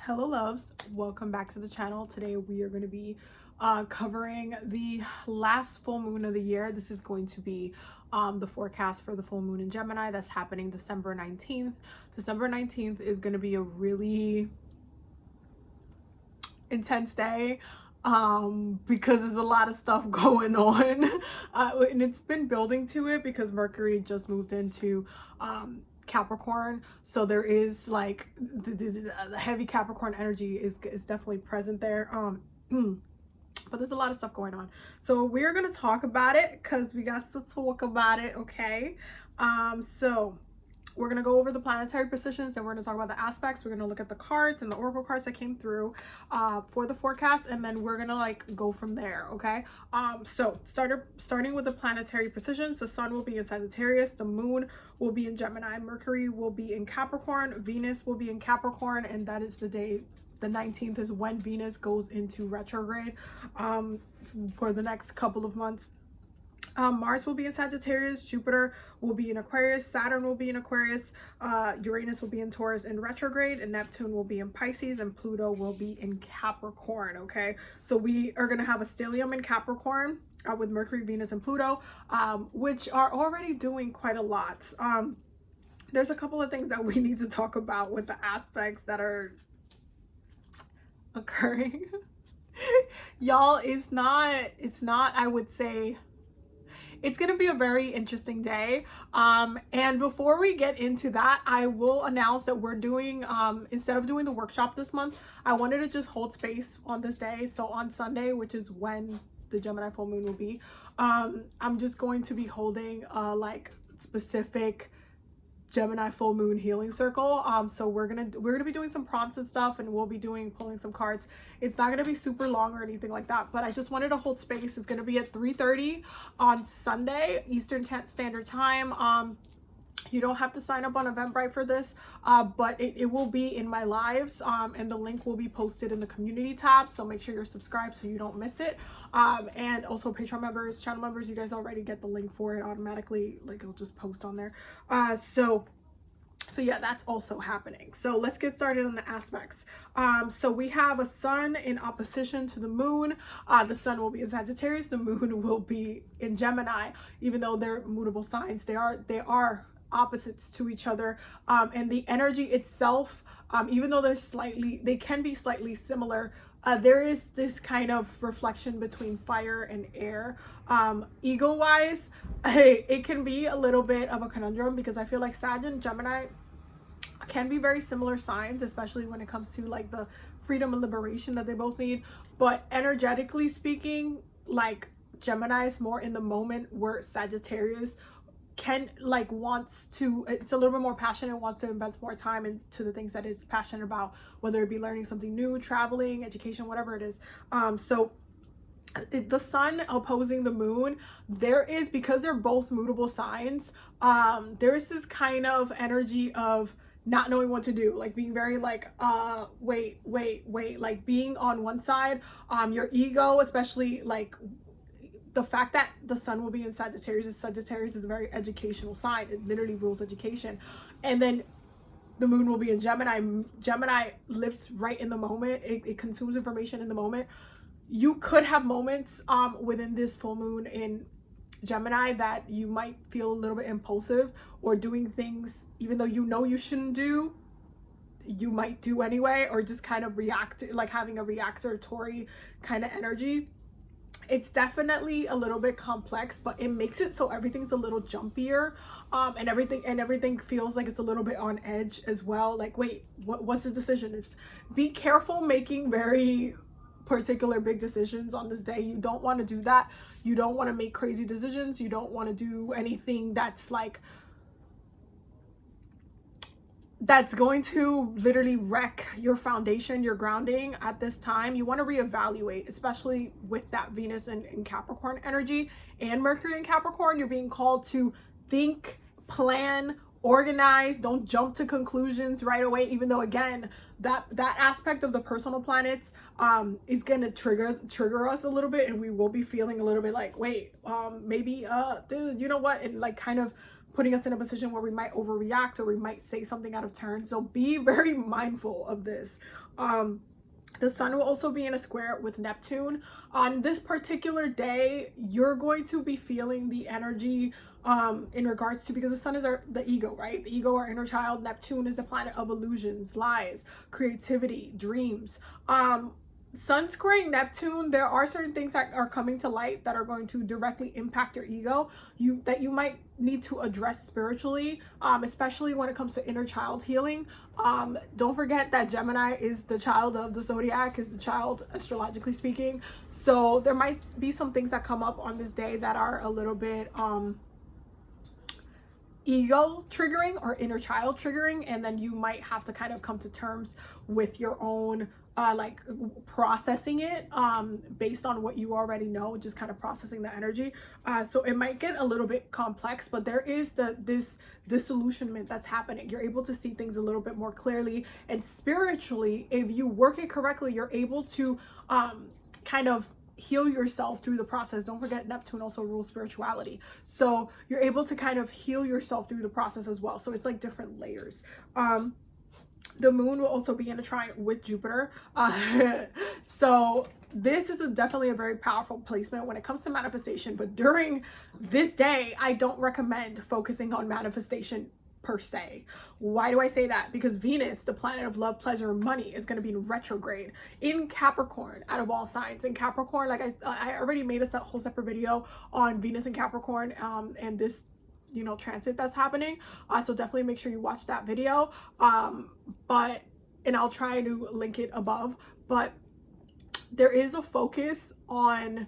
Hello loves, welcome back to the channel. Today we are going to be covering the last full moon of the year. This is going to be the forecast for the full moon in Gemini that's happening December 19th. December 19th is going to be a really intense day because there's a lot of stuff going on and it's been building to it because Mercury just moved into Capricorn, so there is like the heavy Capricorn energy is definitely present there. But there's a lot of stuff going on, so we're gonna talk about it because we got to talk about it. Okay, so we're gonna go over the planetary positions and we're gonna talk about the aspects. We're gonna look at the cards and the oracle cards that came through for the forecast, and then we're gonna like go from there. Okay, so starting with the planetary positions, the sun will be in Sagittarius, the moon will be in Gemini, Mercury will be in Capricorn, Venus will be in Capricorn, and that is the day, the 19th is when Venus goes into retrograde for the next couple of months. Mars will be in Sagittarius, Jupiter will be in Aquarius, Saturn will be in Aquarius, Uranus will be in Taurus in retrograde, and Neptune will be in Pisces, and Pluto will be in Capricorn. Okay, so we are going to have a stellium in Capricorn with Mercury, Venus, and Pluto, which are already doing quite a lot. There's a couple of things that we need to talk about with the aspects that are occurring. Y'all, it's not, I would say, it's going to be a very interesting day. And before we get into that, I will announce that we're doing, instead of doing the workshop this month, I wanted to just hold space on this day. So on Sunday, which is when the Gemini full moon will be, I'm just going to be holding like specific Gemini full moon healing circle. So we're gonna be doing some prompts and stuff, and we'll be pulling some cards. It's not gonna be super long or anything like that, but I just wanted to hold space. It's gonna be at 3:30 on Sunday Eastern Standard Time. You don't have to sign up on Eventbrite for this, but it will be in my lives, and the link will be posted in the community tab, so make sure you're subscribed so you don't miss it. And also Patreon members, channel members, you guys already get the link for it automatically, like it'll just post on there. So yeah, that's also happening. So let's get started on the aspects. So we have a sun in opposition to the moon. The sun will be in Sagittarius, the moon will be in Gemini. Even though they're mutable signs, they are opposites to each other, and the energy itself, even though they can be slightly similar, there is this kind of reflection between fire and air. Ego wise, it can be a little bit of a conundrum because I feel like Sag and Gemini can be very similar signs, especially when it comes to like the freedom and liberation that they both need. But energetically speaking, like Gemini is more in the moment, where Sagittarius can it's a little bit more passionate, wants to invest more time into the things that is passionate about, whether it be learning something new, traveling, education, whatever it is. So the sun opposing the moon, there is, because they're both mutable signs, there is this kind of energy of not knowing what to do, like being very like wait, like being on one side, your ego, especially like the fact that the sun will be in Sagittarius is a very educational sign. It literally rules education. And then the moon will be in Gemini. Gemini lives right in the moment. It consumes information in the moment. You could have moments within this full moon in Gemini that you might feel a little bit impulsive, or doing things even though you know you shouldn't do, you might do anyway, or just kind of react, like having a reactory kind of energy. It's definitely a little bit complex, but it makes it so everything's a little jumpier, and everything feels like it's a little bit on edge as well. Like, wait, what's the decision? Be careful making very particular big decisions on this day. You don't want to do that. You don't want to make crazy decisions. You don't want to do anything that's going to literally wreck your foundation, your grounding at this time. You want to reevaluate, especially with that Venus and Capricorn energy and Mercury in Capricorn. You're being called to think, plan, organize. Don't jump to conclusions right away, even though, again, that aspect of the personal planets is going to trigger us a little bit, and we will be feeling a little bit like, wait, maybe dude, you know what, and like kind of putting us in a position where we might overreact or we might say something out of turn. So be very mindful of this. The sun will also be in a square with Neptune. On this particular day, you're going to be feeling the energy in regards to, because the sun is the ego, right? The ego, our inner child. Neptune is the planet of illusions, lies, creativity, dreams. Sun squaring Neptune, there are certain things that are coming to light that are going to directly impact your ego, that you might need to address spiritually, especially when it comes to inner child healing. Don't forget that Gemini is the child of the zodiac, is the child astrologically speaking. So there might be some things that come up on this day that are a little bit ego triggering or inner child triggering, and then you might have to kind of come to terms with your own like processing it based on what you already know, just kind of processing the energy. So it might get a little bit complex, but there is this disillusionment that's happening. You're able to see things a little bit more clearly, and spiritually, if you work it correctly, you're able to kind of heal yourself through the process. Don't forget, Neptune also rules spirituality. So you're able to kind of heal yourself through the process as well. So it's like different layers. The moon will also be in a trine with Jupiter. So this is definitely a very powerful placement when it comes to manifestation. But during this day, I don't recommend focusing on manifestation per se. Why do I say that? Because Venus, the planet of love, pleasure, and money, is going to be in retrograde in Capricorn, out of all signs. In Capricorn, like I already made a whole separate video on Venus and Capricorn and this, you know, transit that's happening. So definitely make sure you watch that video. And I'll try to link it above. But there is a focus on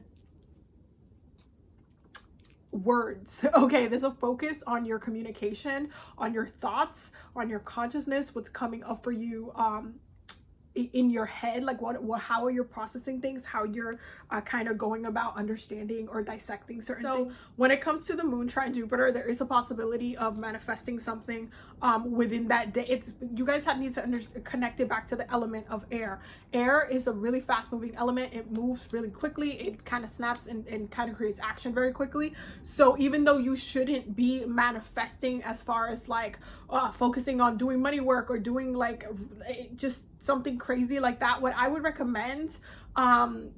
words. Okay, there's a focus on your communication, on your thoughts, on your consciousness, what's coming up for you in your head, like how are you processing things, how you're kind of going about understanding or dissecting certain things. When it comes to the moon trine Jupiter, there is a possibility of manifesting something within that day. You guys need to connect it back to the element of air. Air is a really fast moving element. It moves really quickly. It kind of snaps and kind of creates action very quickly. So even though you shouldn't be manifesting as far as like focusing on doing money work or doing like just something crazy like that, what I would recommend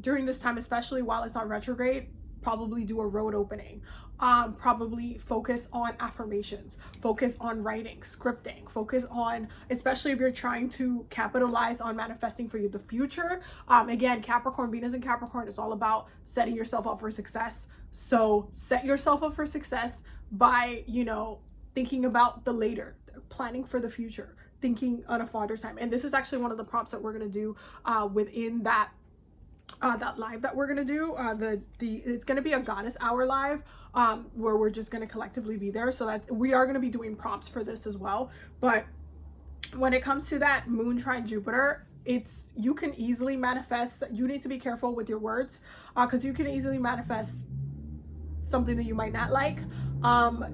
during this time, especially while it's on retrograde, probably do a road opening. Probably focus on affirmations, focus on writing, scripting, focus on, especially if you're trying to capitalize on manifesting for you the future. Again, Capricorn, Venus and Capricorn is all about setting yourself up for success. So set yourself up for success by, you know, thinking about the later, planning for the future, thinking on a farther time. And this is actually one of the prompts that we're going to do within that live that we're going to do. It's going to be a goddess hour live where we're just going to collectively be there. So that we are going to be doing prompts for this as well. But when it comes to that moon trine Jupiter, you can easily manifest. You need to be careful with your words because you can easily manifest something that you might not like,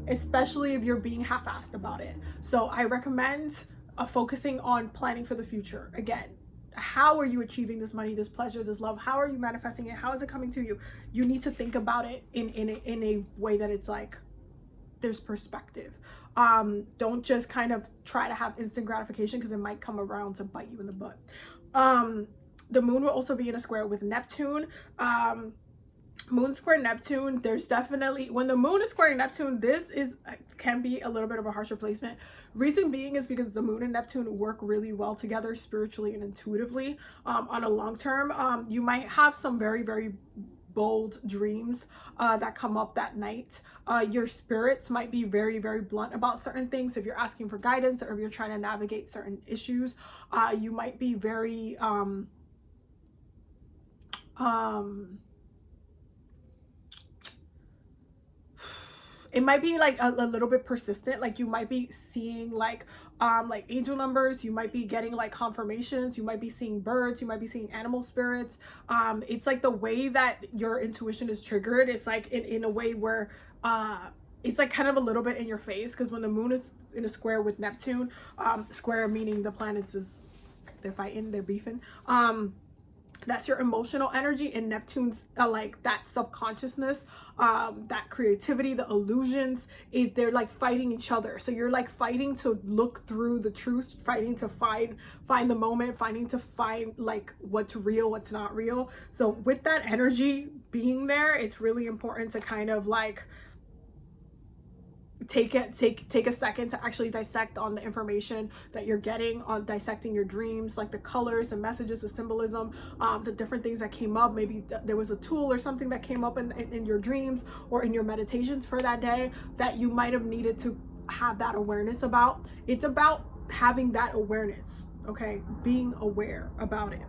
especially if you're being half-assed about it. So I recommend focusing on planning for the future. Again, how are you achieving this money, this pleasure, this love? How are you manifesting it? How is it coming to you? You need to think about it in a way that it's like there's perspective. Don't just kind of try to have instant gratification because it might come around to bite you in the butt. The moon will also be in a square with Neptune. Moon square Neptune, there's definitely, when the moon is squaring Neptune, this can be a little bit of a harsher placement. Reason being is because the moon and Neptune work really well together spiritually and intuitively. On a long term, you might have some very, very bold dreams that come up that night. Your spirits might be very, very blunt about certain things. If you're asking for guidance or if you're trying to navigate certain issues, you might be very it might be like a little bit persistent. Like you might be seeing like angel numbers, you might be getting like confirmations, you might be seeing birds, you might be seeing animal spirits. It's like the way that your intuition is triggered, it's like in a way where it's like kind of a little bit in your face, because when the moon is in a square with Neptune, square meaning the planets they're fighting, they're beefing. That's your emotional energy, and Neptune's like that subconsciousness, that creativity, the illusions. They're like fighting each other. So you're like fighting to look through the truth, fighting to find the moment, fighting to find like what's real, what's not real. So with that energy being there, it's really important to kind of like take a second to actually dissect on the information that you're getting, on dissecting your dreams, like the colors, the messages, the symbolism, the different things that came up. Maybe there was a tool or something that came up in your dreams or in your meditations for that day that you might have needed to have that awareness about. It's about having that awareness, okay? Being aware about it.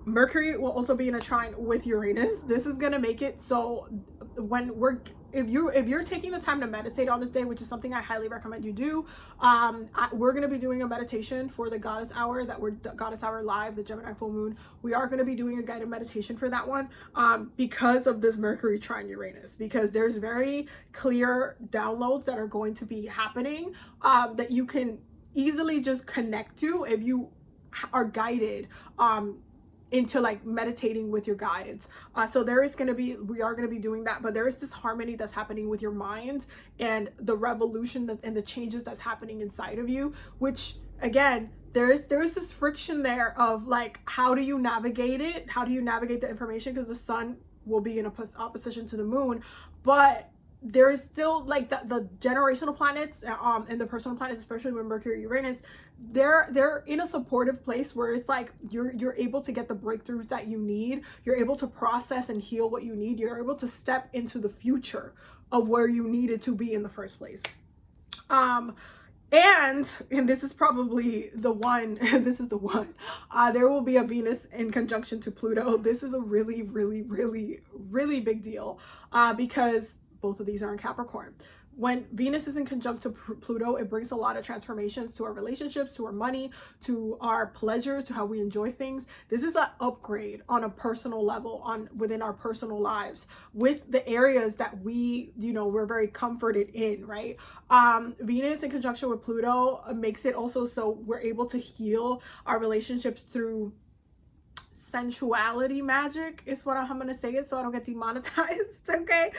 Mercury will also be in a trine with Uranus. This is gonna make it so when if you're taking the time to meditate on this day, which is something I highly recommend you do, we're gonna be doing a meditation for the Goddess Hour, Goddess Hour Live, the Gemini full moon. We are gonna be doing a guided meditation for that one, because of this Mercury trine Uranus, because there's very clear downloads that are going to be happening, that you can easily just connect to if you are guided into like meditating with your guides. So we are going to be doing that, but there is this harmony that's happening with your mind and the revolution and the changes that's happening inside of you, which again, there's this friction there of like, how do you navigate it? How do you navigate the information? Because the sun will be in opposition to the moon, but there is still like the generational planets, and the personal planets, especially with Mercury, Uranus, they're in a supportive place where it's like you're able to get the breakthroughs that you need. You're able to process and heal what you need. You're able to step into the future of where you needed to be in the first place. And this is probably the one, this is the one, there will be a Venus in conjunction to Pluto. This is a really, really, really, really big deal, because both of these are in Capricorn. When Venus is in conjunct to Pluto, it brings a lot of transformations to our relationships, to our money, to our pleasures, to how we enjoy things. This is an upgrade on a personal level, within our personal lives, with the areas that we're very comforted in, right? Venus in conjunction with Pluto makes it also so we're able to heal our relationships through sensuality magic, is what I'm gonna say it so I don't get demonetized. Okay,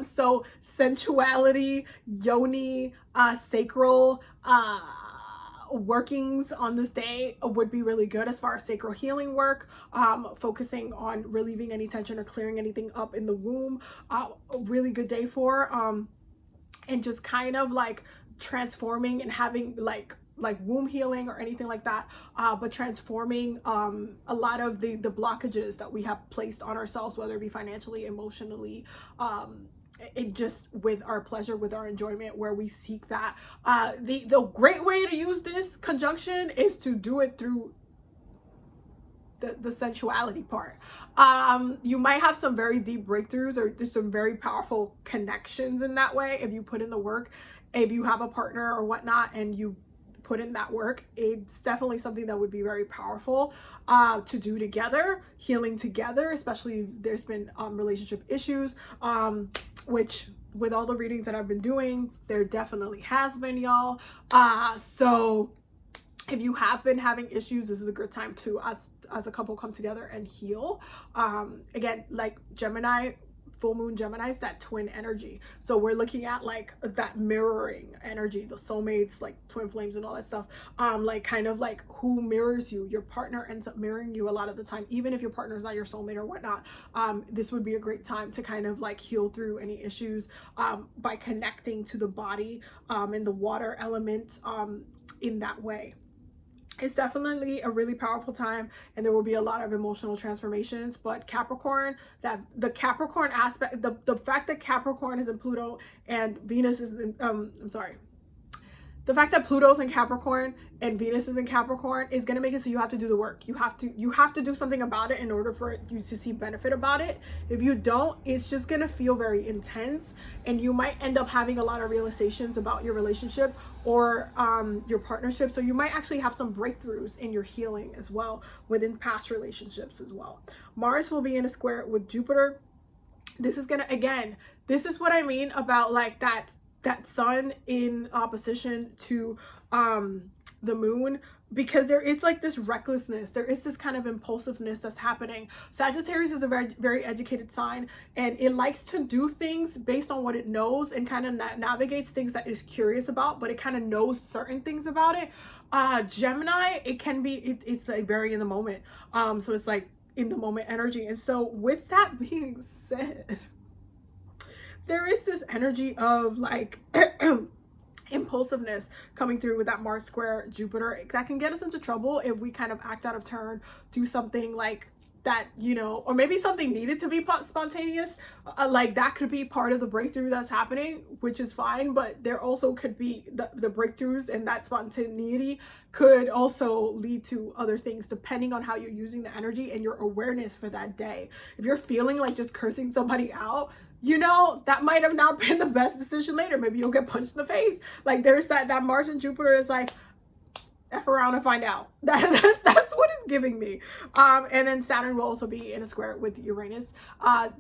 so sensuality, yoni, sacral workings on this day would be really good as far as sacral healing work, focusing on relieving any tension or clearing anything up in the womb. A really good day for and just kind of like transforming and having like womb healing or anything like that, but transforming a lot of the blockages that we have placed on ourselves, whether it be financially, emotionally, it just with our pleasure, with our enjoyment, where we seek that. The great way to use this conjunction is to do it through the sensuality part. You might have some very deep breakthroughs or there's some very powerful connections in that way if you put in the work. If you have a partner or whatnot and you put in that work, it's definitely something that would be very powerful to do together, healing together, especially if there's been relationship issues, which with all the readings that I've been doing, there definitely has been, y'all. So if you have been having issues, this is a good time to, as a couple, come together and heal. Again, like Gemini, full moon Gemini is that twin energy. So we're looking at like that mirroring energy, the soulmates, like twin flames and all that stuff. Like kind of like who mirrors you. Your partner ends up mirroring you a lot of the time, even if your partner is not your soulmate or whatnot. This would be a great time to kind of like heal through any issues by connecting to the body and the water element in that way. It's definitely a really powerful time, and there will be a lot of emotional transformations. But Capricorn, that the Capricorn aspect, the fact that Capricorn is in Pluto and Venus is in, the fact that Pluto's in Capricorn and Venus is in Capricorn is going to make it so you have to do the work. You have to do something about it in order for you to see benefit about it. If you don't, it's just going to feel very intense, and you might end up having a lot of realizations about your relationship or your partnership. So you might actually have some breakthroughs in your healing as well within past relationships as well. Mars will be in a square with Jupiter. This is going to, again, this is what I mean about like that sun in opposition to the moon, because there is like this recklessness, there is this kind of impulsiveness that's happening. Sagittarius is a very, very educated sign, and it likes to do things based on what it knows and kind of navigates things that it's curious about, but it kind of knows certain things about it. Gemini, it can be, it's like very in the moment. So it's like in the moment energy. And so with that being said, there is this energy of like impulsiveness coming through with that Mars square Jupiter that can get us into trouble if we kind of act out of turn, do something like that, you know, or maybe something needed to be spontaneous, like that could be part of the breakthrough that's happening, which is fine. But there also could be the breakthroughs, and that spontaneity could also lead to other things depending on how you're using the energy and your awareness for that day. If you're feeling like just cursing somebody out, you know, that might have not been the best decision later. Maybe you'll get punched in the face. Like there's that Mars and Jupiter is like, F around and find out. That's what it's giving me. And then Saturn will also be in a square with Uranus.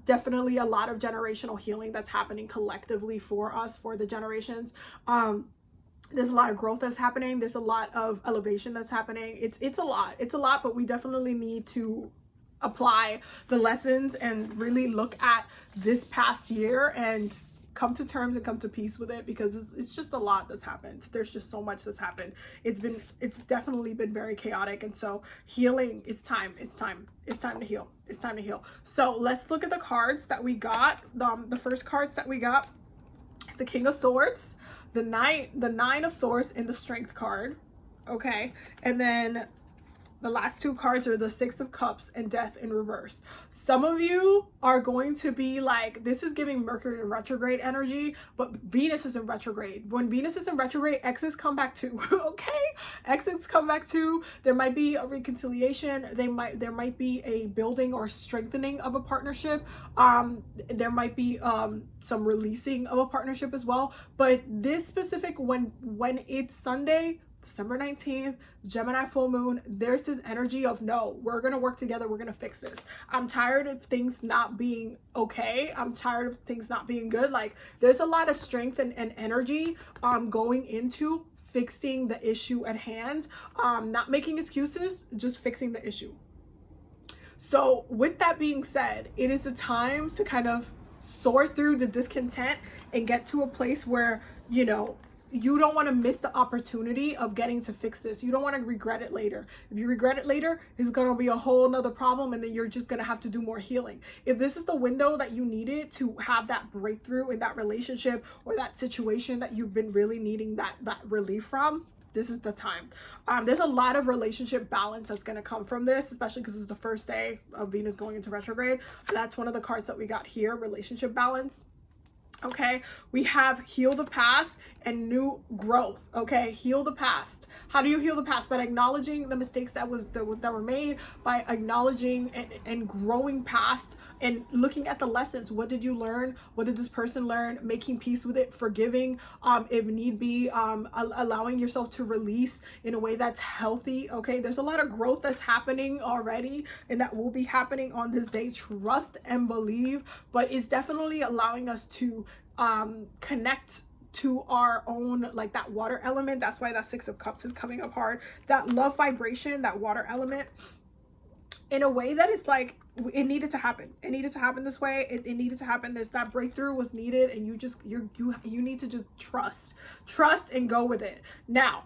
Definitely a lot of generational healing that's happening collectively for us, for the generations. There's a lot of growth that's happening. There's a lot of elevation that's happening. It's a lot, but we definitely need to apply the lessons and really look at this past year and come to terms and come to peace with it, because it's just a lot that's happened. There's just so much that's happened. It's definitely been very chaotic. And so healing, it's time to heal. It's time to heal. So let's look at the cards that we got. The first cards that we got is the King of Swords, the Nine of Swords, and the Strength card. Okay, and then the last two cards are the Six of Cups and Death in reverse. Some of you are going to be like, this is giving Mercury in retrograde energy, but Venus is in retrograde. When Venus is in retrograde, exes come back too. Okay, exes come back too. There might be a reconciliation. There might be a building or strengthening of a partnership. There might be some releasing of a partnership as well. But this specific, when it's Sunday, December 19th, Gemini full moon, there's this energy of, no, we're going to work together. We're going to fix this. I'm tired of things not being okay. I'm tired of things not being good. Like there's a lot of strength and energy going into fixing the issue at hand. Not making excuses, just fixing the issue. So with that being said, it is a time to kind of sort through the discontent and get to a place where, you know, you don't want to miss the opportunity of getting to fix this. You don't want to regret it later. If you regret it later, it's going to be a whole nother problem, and then you're just going to have to do more healing. If this is the window that you needed to have that breakthrough in that relationship or that situation that you've been really needing that relief from, this is the time. There's a lot of relationship balance that's going to come from this, especially because it's the first day of Venus going into retrograde. That's one of the cards that we got here, relationship balance. Okay, we have heal the past and new growth. Okay, heal the past. How do you heal the past? By acknowledging the mistakes that were made, by acknowledging and growing past and looking at the lessons. What did you learn? What did this person learn? Making peace with it, forgiving if need be, allowing yourself to release in a way that's healthy. Okay, there's a lot of growth that's happening already, and that will be happening on this day. Trust and believe, but it's definitely allowing us to connect to our own, like that water element. That's why that Six of Cups is coming up hard. That love vibration, that water element, in a way that is like, it needed to happen. It needed to happen this way. It needed to happen. That breakthrough was needed, and you need to just trust and go with it. Now,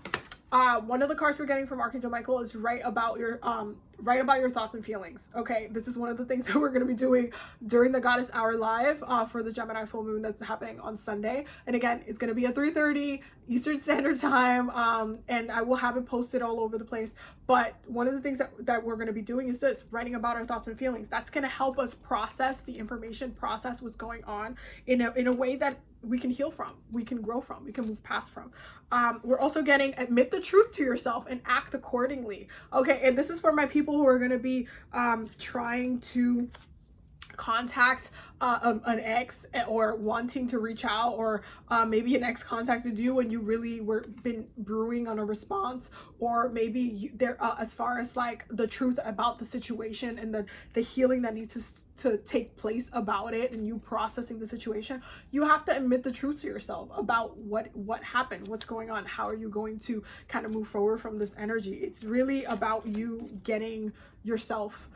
one of the cards we're getting from Archangel Michael is write about your thoughts and feelings. Okay, this is one of the things that we're going to be doing during the Goddess Hour live for the Gemini full moon that's happening on Sunday. And again, it's going to be at 3:30 Eastern Standard Time, and I will have it posted all over the place. But one of the things that we're going to be doing is this, writing about our thoughts and feelings. That's going to help us process the information, process what's going on in a way that we can heal from, we can grow from, we can move past from. We're also getting admit the truth to yourself and act accordingly. Okay, and this is for my people who are going to be trying to contact an ex, or wanting to reach out, or maybe an ex contacted you and you really were been brewing on a response, or maybe there as far as like the truth about the situation and the healing that needs to take place about it, and you processing the situation, you have to admit the truth to yourself about what happened, what's going on, how are you going to kind of move forward from this energy. It's really about you getting yourself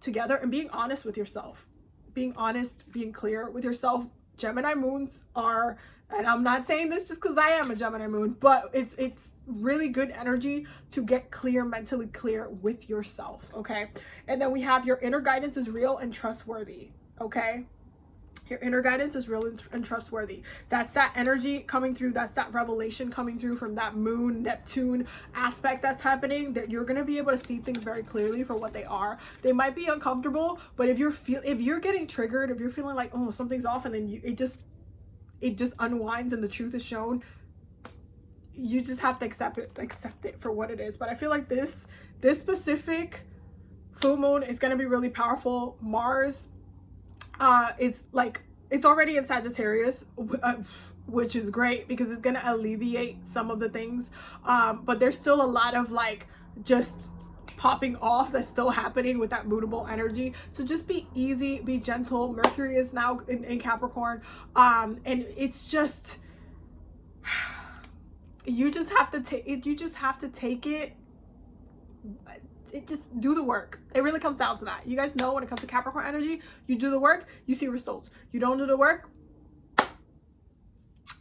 together and being honest with yourself, being honest, being clear with yourself. Gemini moons are, and I'm not saying this just because I am a Gemini moon, but it's really good energy to get clear, mentally clear with yourself. Okay. And then we have your inner guidance is real and trustworthy. Okay. Your inner guidance is real and trustworthy. That's that energy coming through. That's that revelation coming through from that moon Neptune aspect that's happening, that you're going to be able to see things very clearly for what they are. They might be uncomfortable, but if you're getting triggered, if you're feeling like, oh, something's off, and then it just unwinds and the truth is shown, you just have to accept it for what it is. But I feel like this specific full moon is going to be really powerful. Mars, it's already in Sagittarius, which is great because it's gonna alleviate some of the things, but there's still a lot of like just popping off that's still happening with that mutable energy. So just be easy, be gentle. Mercury is now in Capricorn, and it's just you just have to take it. Just do the work. It really comes down to that. You guys know when it comes to Capricorn energy, you do the work, you see results. You don't do the work,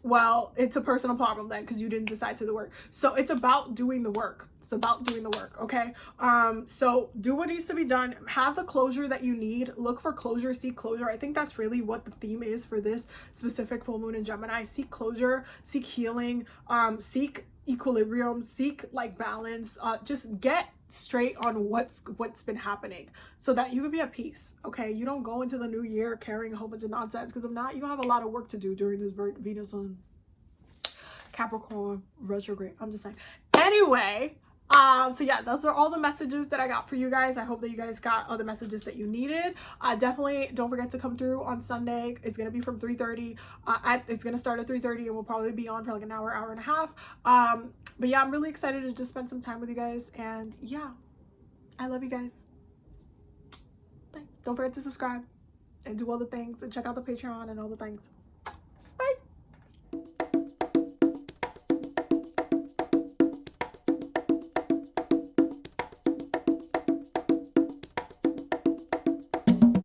well, it's a personal problem then, because you didn't decide to do the work. So it's about doing the work. It's about doing the work. Okay. So do what needs to be done. Have the closure that you need. Look for closure, seek closure. I think that's really what the theme is for this specific full moon in Gemini. Seek closure, seek healing, seek equilibrium, seek like balance. Just get straight on what's been happening so that you can be at peace. Okay. You don't go into the new year carrying a whole bunch of nonsense, because if not, you're gonna have a lot of work to do during this Venus on Capricorn retrograde. I'm just saying. Anyway, so yeah, those are all the messages that I got for you guys. I hope that you guys got all the messages that you needed. Definitely don't forget to come through on Sunday. It's gonna be from 3:30. It's gonna start at 3:30 and we'll probably be on for like an hour and a half. But yeah, I'm really excited to just spend some time with you guys, and yeah, I love you guys. Bye. Don't forget to subscribe and do all the things and check out the Patreon and all the things.